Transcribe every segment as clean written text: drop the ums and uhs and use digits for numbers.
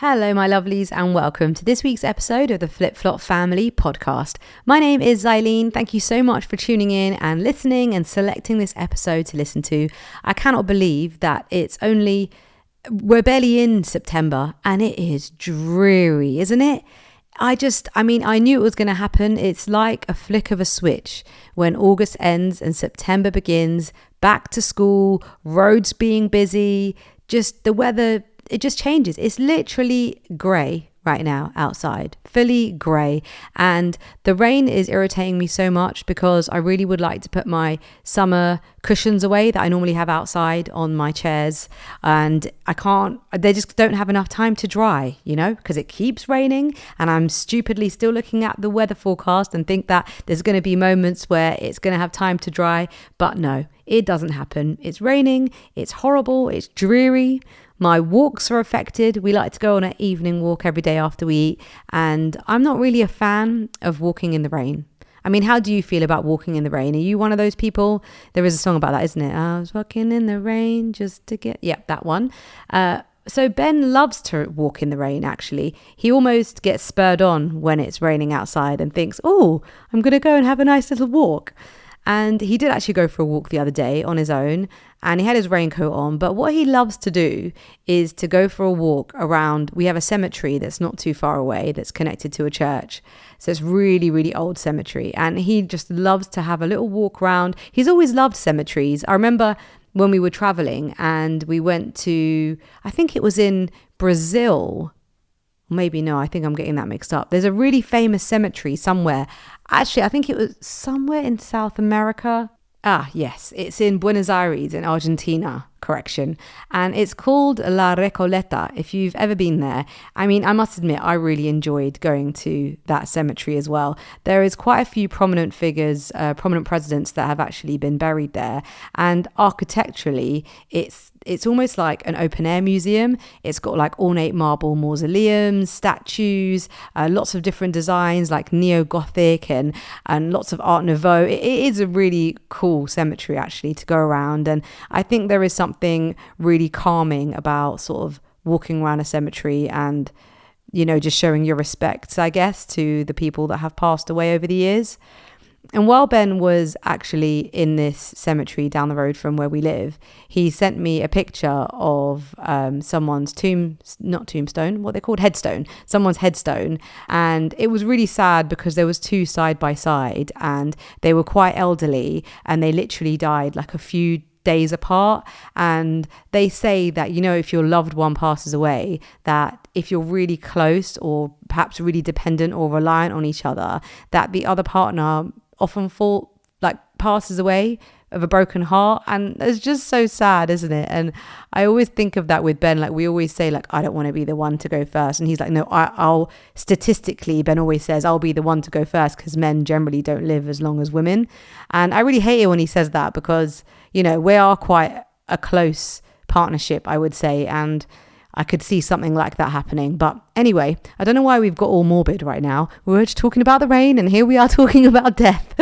Hello, my lovelies, and welcome to this week's episode of the Flip Flop Family podcast. My name is Zylene. Thank you so much for tuning in and listening and selecting this episode to listen to. I cannot believe that we're barely in September and it is dreary, isn't it? I knew it was going to happen. It's like a flick of a switch when August ends and September begins, back to school, roads being busy, just the weather. It just changes. It's literally grey right now outside, fully grey. And the rain is irritating me so much because I really would like to put my summer cushions away that I normally have outside on my chairs. And I can't, they just don't have enough time to dry, because it keeps raining. And I'm stupidly still looking at the weather forecast and think that there's going to be moments where it's going to have time to dry. But no, it doesn't happen. It's raining. It's horrible. It's dreary. My walks are affected. We like to go on an evening walk every day after we eat. And I'm not really a fan of walking in the rain. I mean, how do you feel about walking in the rain? Are you one of those people? There is a song about that, isn't it? I was walking in the rain just to get... Yep, that one. So Ben loves to walk in the rain, actually. He almost gets spurred on when it's raining outside and thinks, oh, I'm going to go and have a nice little walk. And he did actually go for a walk the other day on his own and he had his raincoat on. But what he loves to do is to go for a walk around. We have a cemetery that's not too far away that's connected to a church. So it's really, really old cemetery. And he just loves to have a little walk around. He's always loved cemeteries. I remember when we were traveling and we went to, I think it was in Brazil. Maybe no, I think I'm getting that mixed up. There's a really famous cemetery somewhere. Actually, I think it was somewhere in South America. Yes, it's in Buenos Aires in Argentina, correction. And it's called La Recoleta, if you've ever been there. I mean, I must admit, I really enjoyed going to that cemetery as well. There is quite a few prominent figures, prominent presidents that have actually been buried there. And architecturally, it's almost like an open air museum. It's got like ornate marble mausoleums, statues, lots of different designs like neo-Gothic and lots of Art Nouveau. It is a really cool cemetery actually to go around. And I think there is something really calming about sort of walking around a cemetery and, just showing your respects, I guess, to the people that have passed away over the years. And while Ben was actually in this cemetery down the road from where we live, he sent me a picture of someone's headstone, someone's headstone. And it was really sad because there was two side by side and they were quite elderly and they literally died like a few days apart. And they say that, if your loved one passes away, that if you're really close or perhaps really dependent or reliant on each other, that the other partner often passes away of a broken heart. And it's just so sad, isn't it? And I always think of that with Ben. Like we always say, I don't want to be the one to go first. And he's like, no, I'll statistically, Ben always says, I'll be the one to go first because men generally don't live as long as women. And I really hate it when he says that because, we are quite a close partnership, I would say. And I could see something like that happening. But anyway, I don't know why we've got all morbid right now. We were just talking about the rain and here we are talking about death.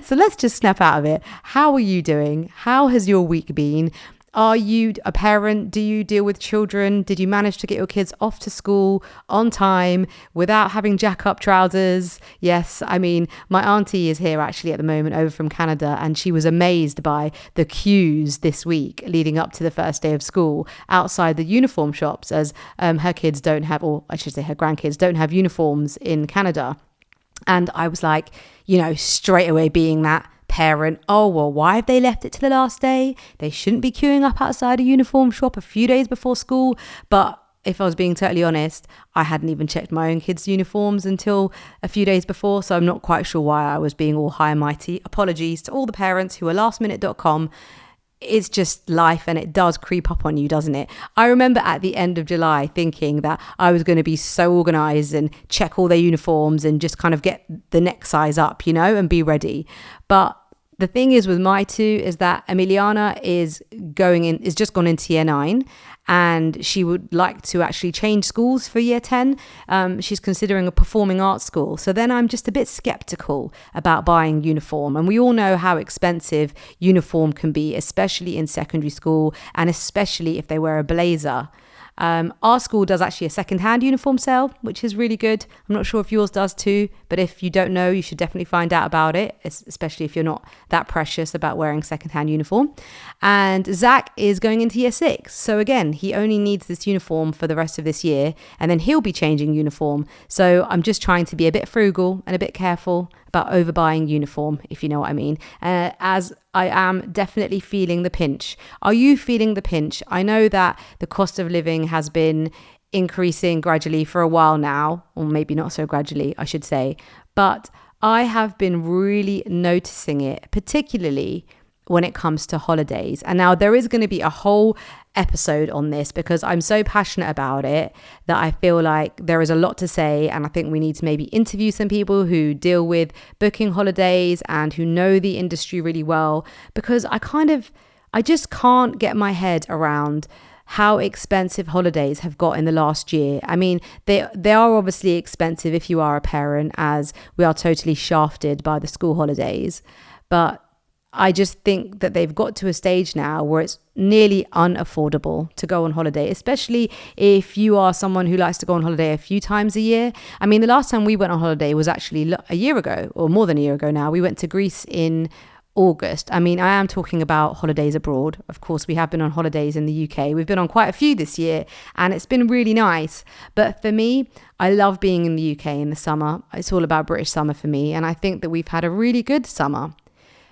So let's just snap out of it. How are you doing? How has your week been? Are you a parent? Do you deal with children? Did you manage to get your kids off to school on time without having jack-up trousers? Yes, I mean, my auntie is here actually at the moment over from Canada and she was amazed by the queues this week leading up to the first day of school outside the uniform shops as her kids don't have, or I should say her grandkids don't have uniforms in Canada. And I was like, straight away being that parent, oh, well, why have they left it to the last day? They shouldn't be queuing up outside a uniform shop a few days before school. But if I was being totally honest, I hadn't even checked my own kids' uniforms until a few days before. So I'm not quite sure why I was being all high and mighty. Apologies to all the parents who are lastminute.com. It's just life and it does creep up on you, doesn't it? I remember at the end of July thinking that I was going to be so organized and check all their uniforms and just kind of get the next size up, and be ready. But the thing is with my two is that Emiliana is just gone into year 9 and she would like to actually change schools for year 10. She's considering a performing arts school. So then I'm just a bit skeptical about buying uniform. And we all know how expensive uniform can be, especially in secondary school and especially if they wear a blazer. Our school does actually a second-hand uniform sale, which is really good. I'm not sure if yours does too, but if you don't know, you should definitely find out about it, especially if you're not that precious about wearing second-hand uniform. And Zach is going into year 6. So again, he only needs this uniform for the rest of this year, and then he'll be changing uniform. So I'm just trying to be a bit frugal and a bit careful about overbuying uniform, if you know what I mean, as I am definitely feeling the pinch. Are you feeling the pinch? I know that the cost of living has been increasing gradually for a while now, or maybe not so gradually, I should say, but I have been really noticing it, particularly when it comes to holidays. And now there is going to be a whole episode on this because I'm so passionate about it that I feel like there is a lot to say, and I think we need to maybe interview some people who deal with booking holidays and who know the industry really well, because I just can't get my head around how expensive holidays have got in the last year. I mean, they are obviously expensive if you are a parent, as we are totally shafted by the school holidays, but I just think that they've got to a stage now where it's nearly unaffordable to go on holiday, especially if you are someone who likes to go on holiday a few times a year. I mean, the last time we went on holiday was actually a year ago, or more than a year ago now. We went to Greece in August. I mean, I am talking about holidays abroad. Of course, we have been on holidays in the UK. We've been on quite a few this year, and it's been really nice. But for me, I love being in the UK in the summer. It's all about British summer for me, and I think that we've had a really good summer.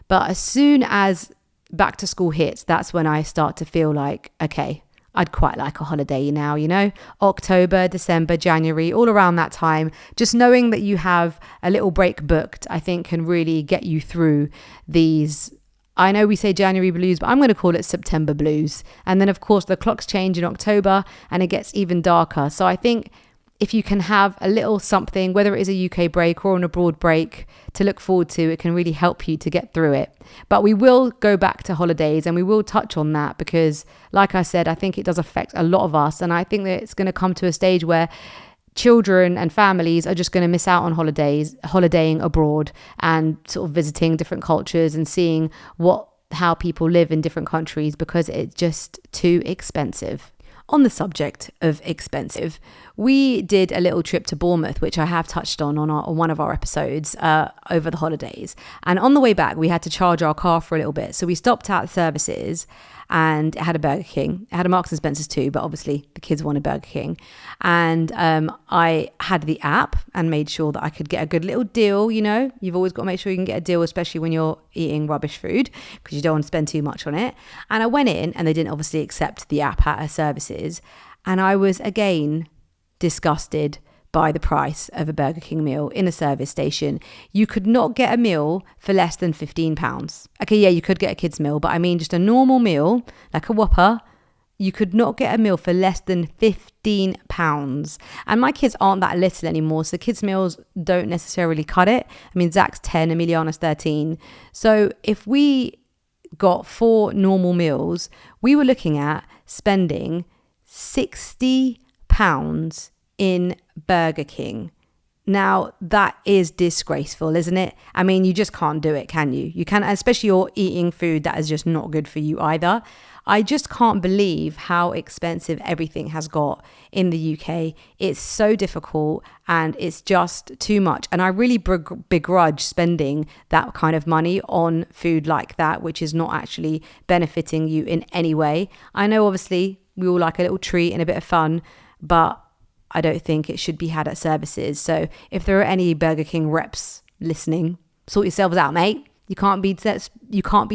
But as soon as back to school hits, that's when I start to feel like, okay, I'd quite like a holiday now, you know, October, December, January, all around that time. Just knowing that you have a little break booked, I think can really get you through these. I know we say January blues, but I'm going to call it September blues. And then, of course, the clocks change in October and it gets even darker. So I think if you can have a little something, whether it is a UK break or an abroad break to look forward to, it can really help you to get through it. But we will go back to holidays and we will touch on that because, like I said, I think it does affect a lot of us. And I think that it's going to come to a stage where children and families are just going to miss out on holidaying abroad and sort of visiting different cultures and seeing how people live in different countries because it's just too expensive. On the subject of expensive, we did a little trip to Bournemouth, which I have touched on one of our episodes over the holidays. And on the way back, we had to charge our car for a little bit. So we stopped at Services and it had a Burger King. It had a Marks and Spencer's too, but obviously the kids wanted Burger King. And I had the app and made sure that I could get a good little deal. You know, you've always got to make sure you can get a deal, especially when you're eating rubbish food, because you don't want to spend too much on it. And I went in and they didn't obviously accept the app at Services. And I was again disgusted by the price of a Burger King meal in a service station. You could not get a meal for less than £15. Okay, yeah, you could get a kid's meal, but I mean just a normal meal, like a Whopper, you could not get a meal for less than £15. And my kids aren't that little anymore, so kids' meals don't necessarily cut it. I mean, Zach's 10, Emiliana's 13. So if we got 4 normal meals, we were looking at spending £60 in Burger King. Now, that is disgraceful, isn't it? I mean, you just can't do it, can you? You can, especially you're eating food that is just not good for you either. I just can't believe how expensive everything has got in the UK. It's so difficult and it's just too much. And I really begrudge spending that kind of money on food like that, which is not actually benefiting you in any way. I know, obviously, we all like a little treat and a bit of fun, but I don't think it should be had at Services. So if there are any Burger King reps listening, sort yourselves out, mate. You can't be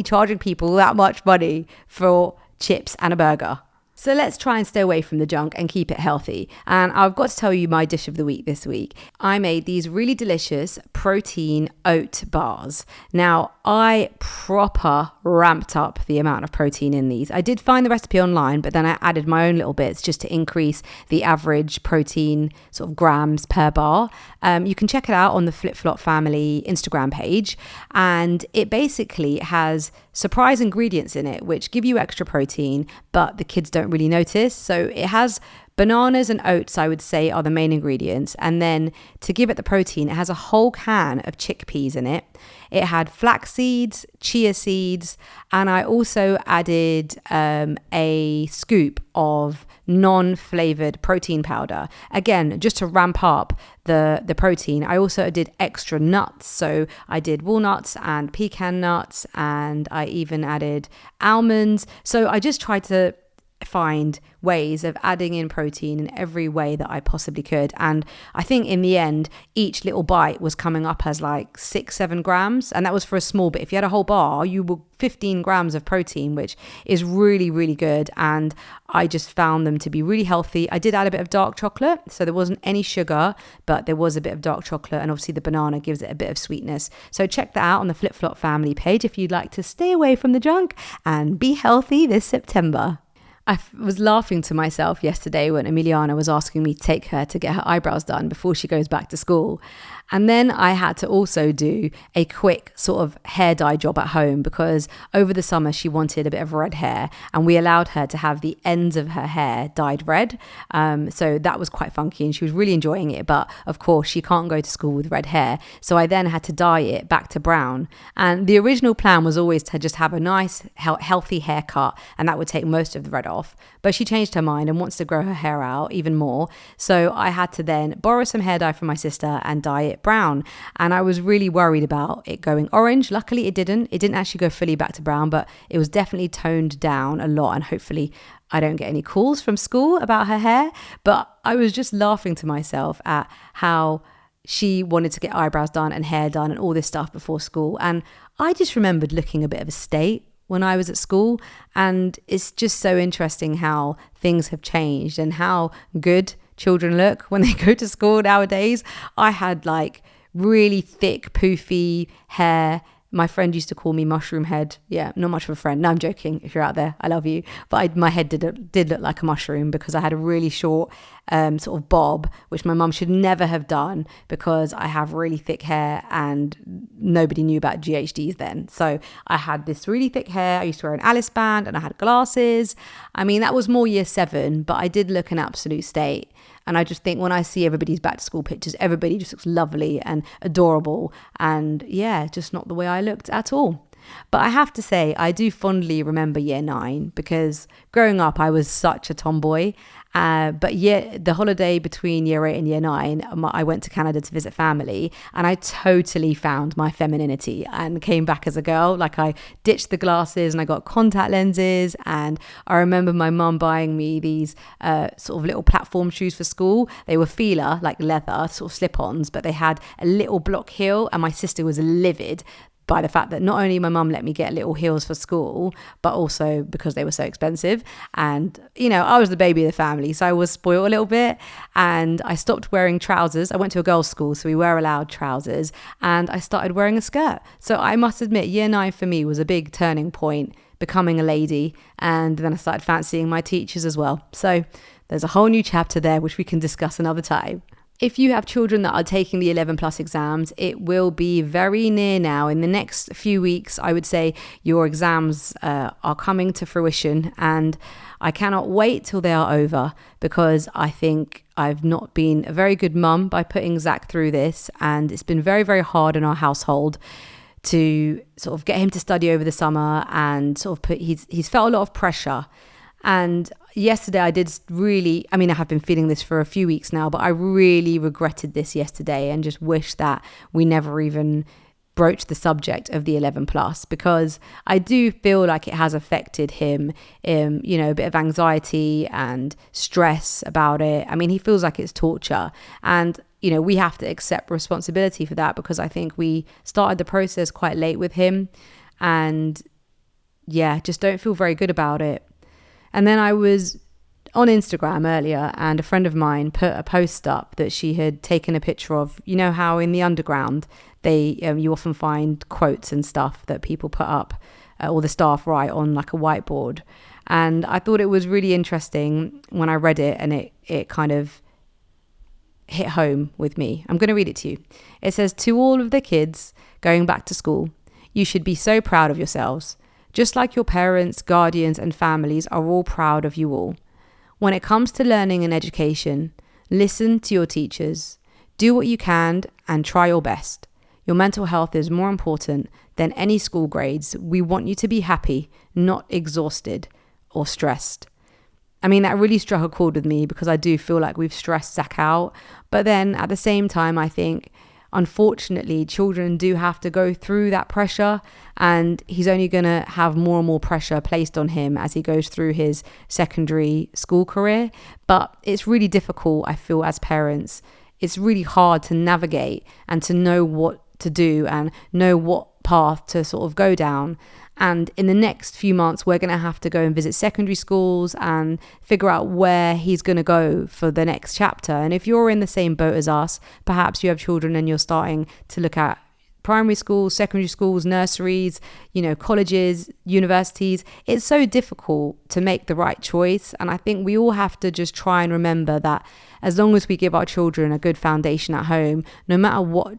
charging people that much money for chips and a burger. So let's try and stay away from the junk and keep it healthy. And I've got to tell you my dish of the week this week. I made these really delicious protein oat bars. Now, I proper ramped up the amount of protein in these. I did find the recipe online, but then I added my own little bits just to increase the average protein sort of grams per bar. You can check it out on the Flip Flop Family Instagram page. And it basically has surprise ingredients in it, which give you extra protein, but the kids don't really notice. So it has Bananas and oats, I would say, are the main ingredients. And then to give it the protein, it has a whole can of chickpeas in it. It had flax seeds, chia seeds, and I also added a scoop of non-flavored protein powder. Again, just to ramp up the protein. I also did extra nuts. So I did walnuts and pecan nuts, and I even added almonds. So I just tried to find ways of adding in protein in every way that I possibly could. And I think in the end, each little bite was coming up as like 6-7 grams. And that was for a small bit. If you had a whole bar, you were 15 grams of protein, which is really, really good. And I just found them to be really healthy. I did add a bit of dark chocolate. So there wasn't any sugar, but there was a bit of dark chocolate. And obviously the banana gives it a bit of sweetness. So check that out on the Flip Flop family page if you'd like to stay away from the junk and be healthy this September. I was laughing to myself yesterday when Emiliana was asking me to take her to get her eyebrows done before she goes back to school. And then I had to also do a quick sort of hair dye job at home because over the summer she wanted a bit of red hair and we allowed her to have the ends of her hair dyed red. So that was quite funky and she was really enjoying it. But of course she can't go to school with red hair. So I then had to dye it back to brown. And the original plan was always to just have a nice healthy haircut and that would take most of the red off. But she changed her mind and wants to grow her hair out even more. So I had to then borrow some hair dye from my sister and dye it brown. And I was really worried about it going orange. Luckily it didn't actually go fully back to brown, but it was definitely toned down a lot. And hopefully I don't get any calls from school about her hair. But I was just laughing to myself at how she wanted to get eyebrows done and hair done and all this stuff before school. And I just remembered looking a bit of a state when I was at school. And it's just so interesting how things have changed and how good children look when they go to school nowadays. I had like really thick, poofy hair. My friend used to call me mushroom head. Yeah, not much of a friend. No, I'm joking. If you're out there, I love you. But my head did look like a mushroom because I had a really short sort of bob, which my mum should never have done because I have really thick hair and nobody knew about GHDs then. So I had this really thick hair. I used to wear an Alice band and I had glasses. I mean, that was more year 7, but I did look an absolute state. And I just think when I see everybody's back to school pictures, everybody just looks lovely and adorable. And yeah, just not the way I looked at all. But I have to say, I do fondly remember year 9 because growing up, I was such a tomboy. But yeah, the holiday between year 8 and year 9, I went to Canada to visit family and I totally found my femininity and came back as a girl. Like I ditched the glasses and I got contact lenses. And I remember my mum buying me these sort of little platform shoes for school. They were Fila, like leather, sort of slip-ons, but they had a little block heel and my sister was livid by the fact that not only my mum let me get little heels for school, but also because they were so expensive. And, you know, I was the baby of the family, so I was spoiled a little bit. And I stopped wearing trousers. I went to a girls' school, so we were allowed trousers. And I started wearing a skirt. So I must admit, year 9 for me was a big turning point, becoming a lady. And then I started fancying my teachers as well. So there's a whole new chapter there, which we can discuss another time. If you have children that are taking the 11 plus exams, it will be very near now. In the next few weeks, I would say your exams are coming to fruition and I cannot wait till they are over because I think I've not been a very good mum by putting Zach through this and it's been very, very hard in our household to sort of get him to study over the summer and sort of he's felt a lot of pressure. And yesterday I have been feeling this for a few weeks now, but I really regretted this yesterday and just wish that we never even broached the subject of the 11 plus because I do feel like it has affected him, a bit of anxiety and stress about it. I mean, he feels like it's torture and, we have to accept responsibility for that because I think we started the process quite late with him and just don't feel very good about it. And then I was on Instagram earlier and a friend of mine put a post up that she had taken a picture of, how in the underground you often find quotes and stuff that people put up or the staff write on like a whiteboard. And I thought it was really interesting when I read it and it kind of hit home with me. I'm going to read it to you. It says, "To all of the kids going back to school, you should be so proud of yourselves. Just like your parents, guardians and families are all proud of you all. When it comes to learning and education, listen to your teachers. Do what you can and try your best. Your mental health is more important than any school grades. We want you to be happy, not exhausted or stressed. I mean, that really struck a chord with me because I do feel like we've stressed Zach out. But then at the same time, I think, unfortunately, children do have to go through that pressure, and he's only going to have more and more pressure placed on him as he goes through his secondary school career. But it's really difficult, I feel, as parents. It's really hard to navigate and to know what to do and know what path to sort of go down. And in the next few months, we're going to have to go and visit secondary schools and figure out where he's going to go for the next chapter. And if you're in the same boat as us, perhaps you have children and you're starting to look at primary schools, secondary schools, nurseries, colleges, universities. It's so difficult to make the right choice. And I think we all have to just try and remember that as long as we give our children a good foundation at home, no matter what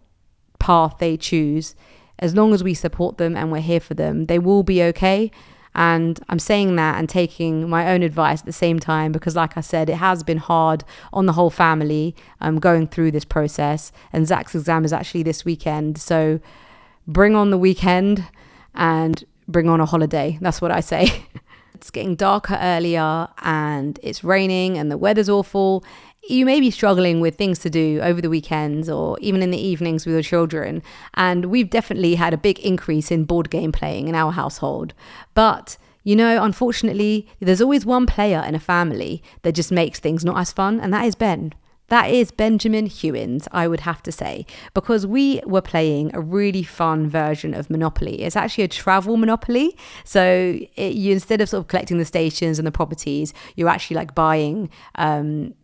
path they choose, as long as we support them and we're here for them, they will be okay. And I'm saying that and taking my own advice at the same time because, like I said, it has been hard on the whole family going through this process. And Zach's exam is actually this weekend. So bring on the weekend and bring on a holiday. That's what I say. It's getting darker earlier and it's raining and the weather's awful. You may be struggling with things to do over the weekends or even in the evenings with your children. And we've definitely had a big increase in board game playing in our household. But, unfortunately, there's always one player in a family that just makes things not as fun. And that is Ben. That is Benjamin Hewins, I would have to say, because we were playing a really fun version of Monopoly. It's actually a travel Monopoly. So you instead of sort of collecting the stations and the properties, you're actually like buying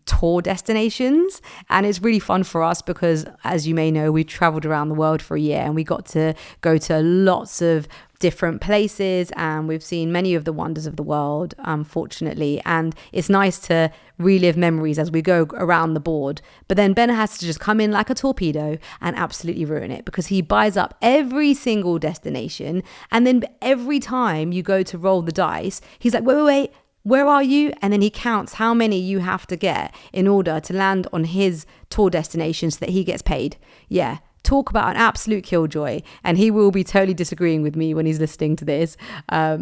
tour destinations. And it's really fun for us because, as you may know, we traveled around the world for a year and we got to go to lots of different places and we've seen many of the wonders of the world, unfortunately. And it's nice to relive memories as we go around the board. But then Ben has to just come in like a torpedo and absolutely ruin it because he buys up every single destination. And then every time you go to roll the dice, he's like, wait, where are you? And then he counts how many you have to get in order to land on his tour destination so that he gets paid. Yeah. Talk about an absolute killjoy, and he will be totally disagreeing with me when he's listening to this.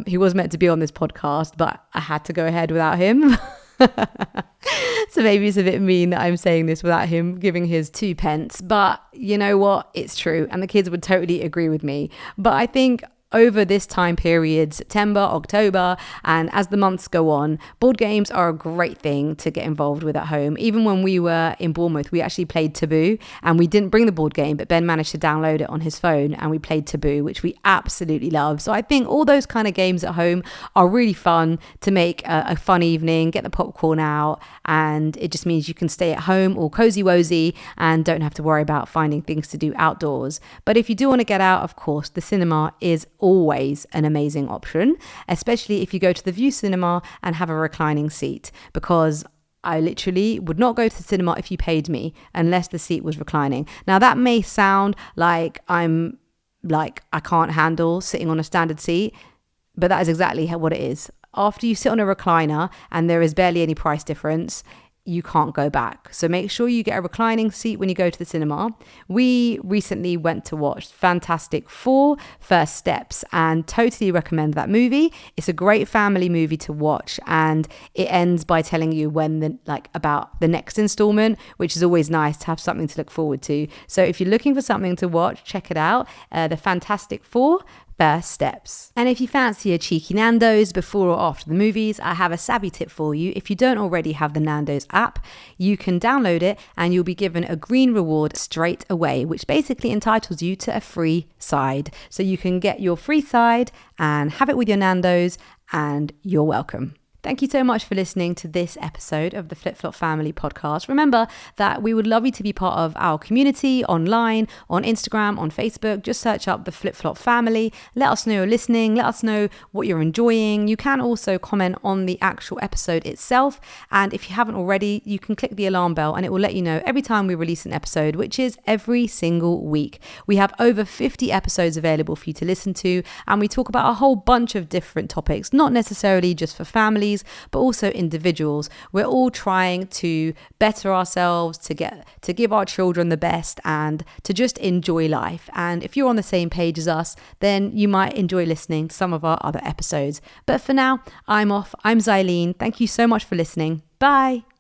He was meant to be on this podcast, but I had to go ahead without him. So maybe it's a bit mean that I'm saying this without him giving his 2 pence, but you know what? It's true, and the kids would totally agree with me. But I think over this time period, September, October, and as the months go on, board games are a great thing to get involved with at home. Even when we were in Bournemouth, we actually played Taboo, and we didn't bring the board game, but Ben managed to download it on his phone, and we played Taboo, which we absolutely love. So I think all those kind of games at home are really fun to make a fun evening, get the popcorn out, and it just means you can stay at home all cozy wozy and don't have to worry about finding things to do outdoors. But if you do want to get out, of course, the cinema is always an amazing option, especially if you go to the View Cinema and have a reclining seat, because I literally would not go to the cinema if you paid me unless the seat was reclining. Now that may sound like I can't handle sitting on a standard seat, but that is exactly what it is. After you sit on a recliner and there is barely any price difference, you can't go back. So make sure you get a reclining seat when you go to the cinema. We recently went to watch Fantastic Four: First Steps and totally recommend that movie. It's a great family movie to watch, and it ends by telling you about the next installment, which is always nice to have something to look forward to. So if you're looking for something to watch, check it out. The Fantastic Four: First Steps. And if you fancy a cheeky Nando's before or after the movies, I have a savvy tip for you. If you don't already have the Nando's app, you can download it and you'll be given a green reward straight away, which basically entitles you to a free side. So you can get your free side and have it with your Nando's, and you're welcome. Thank you so much for listening to this episode of the Flip Flop Family podcast. Remember that we would love you to be part of our community online, on Instagram, on Facebook. Just search up the Flip Flop Family. Let us know you're listening. Let us know what you're enjoying. You can also comment on the actual episode itself. And if you haven't already, you can click the alarm bell and it will let you know every time we release an episode, which is every single week. We have over 50 episodes available for you to listen to. And we talk about a whole bunch of different topics, not necessarily just for families, families, but also individuals. We're all trying to better ourselves, to give our children the best, and to just enjoy life. And if you're on the same page as us, then you might enjoy listening to some of our other episodes. But for now, I'm off. I'm Xylene. Thank you so much for listening. Bye.